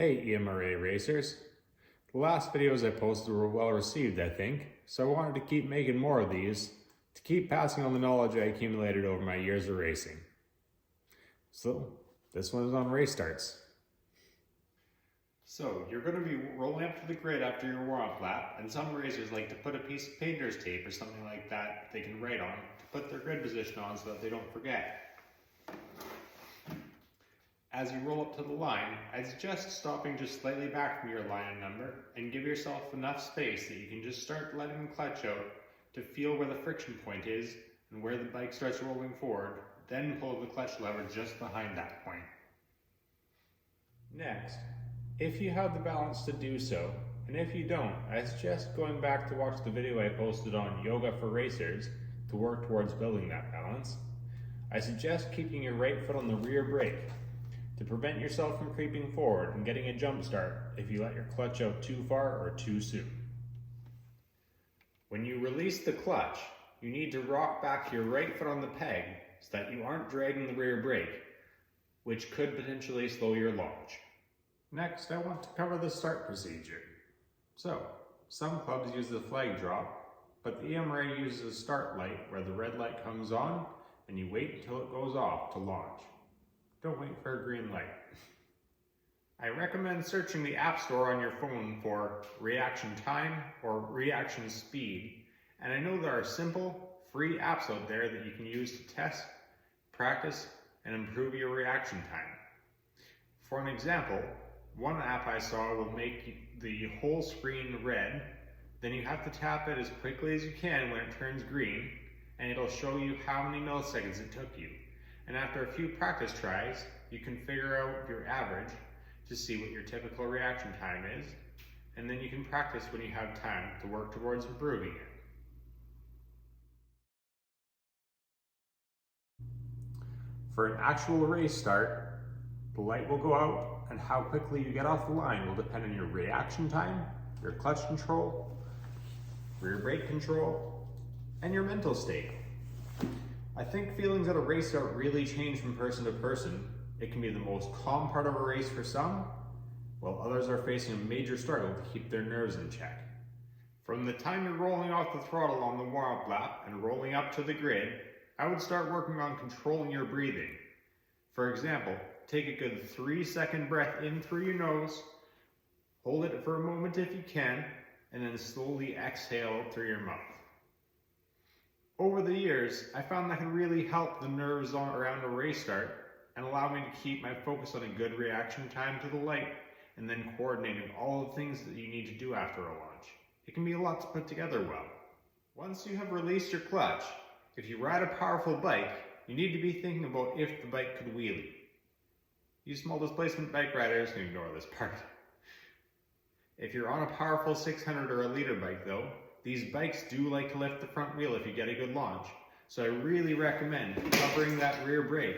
Hey EMRA racers. The last videos I posted were well received, I think, so I wanted to keep making more of these to keep passing on the knowledge I accumulated over my years of racing. So, this one is on race starts. So, you're going to be rolling up to the grid after your warm-up lap, and some racers like to put a piece of painter's tape or something like that they can write on to put their grid position on so that they don't forget. As you roll up to the line, I suggest stopping just slightly back from your line number and give yourself enough space that you can just start letting the clutch out to feel where the friction point is and where the bike starts rolling forward, then pull the clutch lever just behind that point. Next, if you have the balance to do so, and if you don't, I suggest going back to watch the video I posted on Yoga for Racers to work towards building that balance. I suggest keeping your right foot on the rear brake to prevent yourself from creeping forward and getting a jump start if you let your clutch out too far or too soon. When you release the clutch, you need to rock back your right foot on the peg so that you aren't dragging the rear brake, which could potentially slow your launch. Next, I want to cover the start procedure. So, some clubs use the flag drop, but the EMRA uses a start light where the red light comes on and you wait until it goes off to launch. Don't wait for a green light. I recommend searching the App Store on your phone for reaction time or reaction speed, and I know there are simple, free apps out there that you can use to test, practice, and improve your reaction time. For an example, one app I saw will make the whole screen red, then you have to tap it as quickly as you can when it turns green, and it'll show you how many milliseconds it took you. And after a few practice tries, you can figure out your average to see what your typical reaction time is, and then you can practice when you have time to work towards improving it. For an actual race start, the light will go out, and how quickly you get off the line will depend on your reaction time, your clutch control, rear brake control, and your mental state. I think feelings at a race start really change from person to person. It can be the most calm part of a race for some, while others are facing a major struggle to keep their nerves in check. From the time you're rolling off the throttle on the warm-up lap and rolling up to the grid, I would start working on controlling your breathing. For example, take a good 3-second breath in through your nose, hold it for a moment if you can, and then slowly exhale through your mouth. Over the years, I found that can really help the nerves around a race start and allow me to keep my focus on a good reaction time to the light and then coordinating all the things that you need to do after a launch. It can be a lot to put together well. Once you have released your clutch, if you ride a powerful bike, you need to be thinking about if the bike could wheelie. You small displacement bike riders can ignore this part. If you're on a powerful 600 or a liter bike though, these bikes do like to lift the front wheel if you get a good launch, so I really recommend covering that rear brake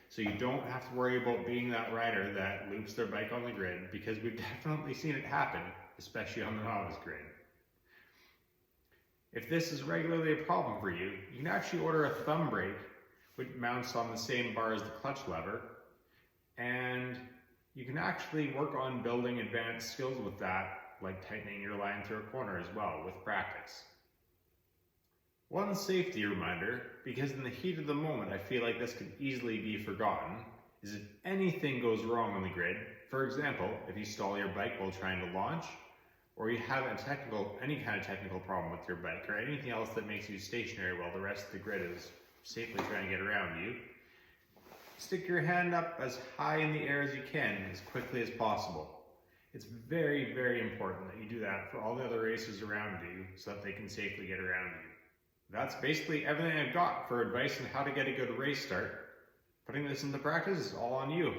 so you don't have to worry about being that rider that loops their bike on the grid, because we've definitely seen it happen, especially on the novice grid. If this is regularly a problem for you, you can actually order a thumb brake which mounts on the same bar as the clutch lever, and you can actually work on building advanced skills with that, like tightening your line through a corner as well with practice. One safety reminder, because in the heat of the moment I feel like this could easily be forgotten, is if anything goes wrong on the grid, for example, if you stall your bike while trying to launch, or you have any kind of technical problem with your bike, or anything else that makes you stationary while the rest of the grid is safely trying to get around you, stick your hand up as high in the air as you can as quickly as possible. It's very, very important that you do that for all the other racers around you so that they can safely get around you. That's basically everything I've got for advice on how to get a good race start. Putting this into practice is all on you.